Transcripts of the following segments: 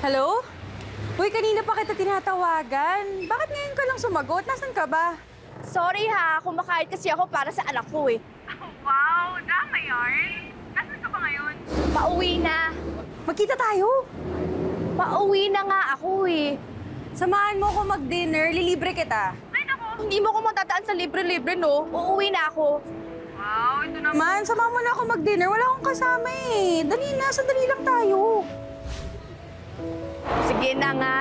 Hello? Uy, kanina pa kita tinatawagan. Bakit ngayon ka lang sumagot? Nasaan ka ba? Sorry ha, kumakain kasi ako para sa anak ko eh. Wow, drama yarn. Nasaan ka ba ngayon? Pauwi na. Magkita tayo. Pauwi na nga ako eh. Samahan mo ako mag-dinner, lilibre kita. Ay, naku. Hindi mo ko matataan sa libre-libre, no? Uuwi na ako. Wow, ito na. Man, samahan mo na ako mag-dinner. Wala akong kasama eh. Dali na, sandali lang tayo. Sige na nga.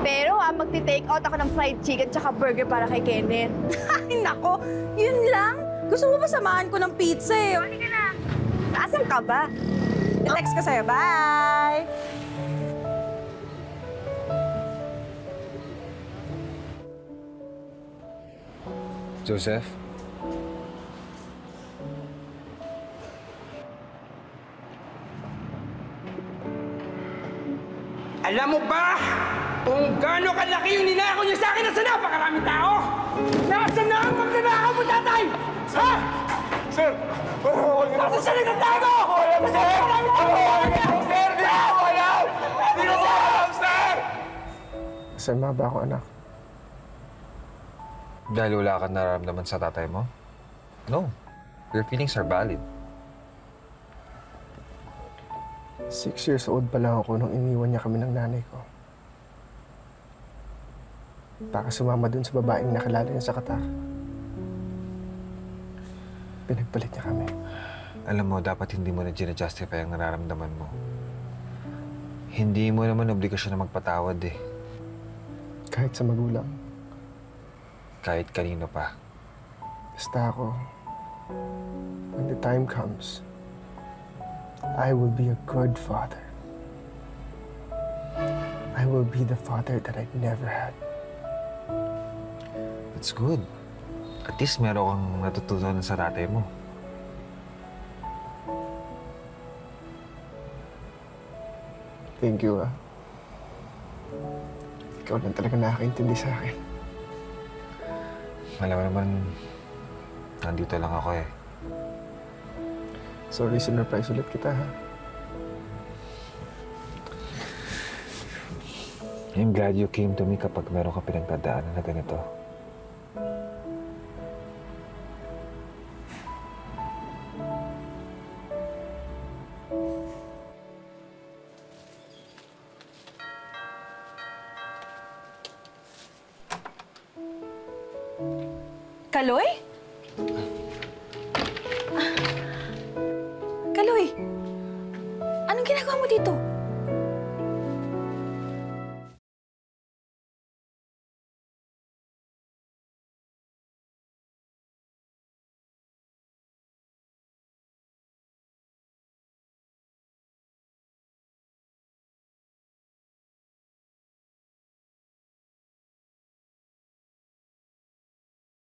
Pero magti-take out ako ng fried chicken tsaka burger para kay Kenneth. Ay, nako. Yun lang. Gusto mo ba samahan ko ng pizza eh? Sige na. Nasaan ka ba? I-text ka sa'yo. Bye! Joseph? Alam mo ba kung gaano kalaki yung ninakaw niyo sa akin at sa napakaraming tao? Nasaan na ang magnanakaw mo, tatay? Ha? Sir! Nasaan siya nagtatago? Sir! Sir! Di ko alam! Di ko alam, sir! Masama ba ako, anak? Dahil wala kang nararamdaman sa tatay mo? No. Your feelings are valid. 6 years old pa lang ako nung iniwan niya kami ng nanay ko. Baka sumama dun sa babaeng nakilala niya sa Qatar. Pinagpalit niya kami. Alam mo, dapat hindi mo na gina-justify ang nararamdaman mo. Hindi mo naman obligasyon na magpatawad eh. Kahit sa magulang. Kahit kanino pa. Basta ako, when the time comes, I will be a good father. I will be the father that I've never had. That's good. At least meron kang natutunan sa tatay mo. Thank you, ah. Ikaw lang talaga nakakaintindi sa akin. Alam mo naman, nandito lang ako eh. Sorry, sinurprise ulit kita, ha? I'm glad you came to me kapag meron ka pinagdadaanan na ganito. Kaloy? Kaloy? Anong ginagawa mo dito?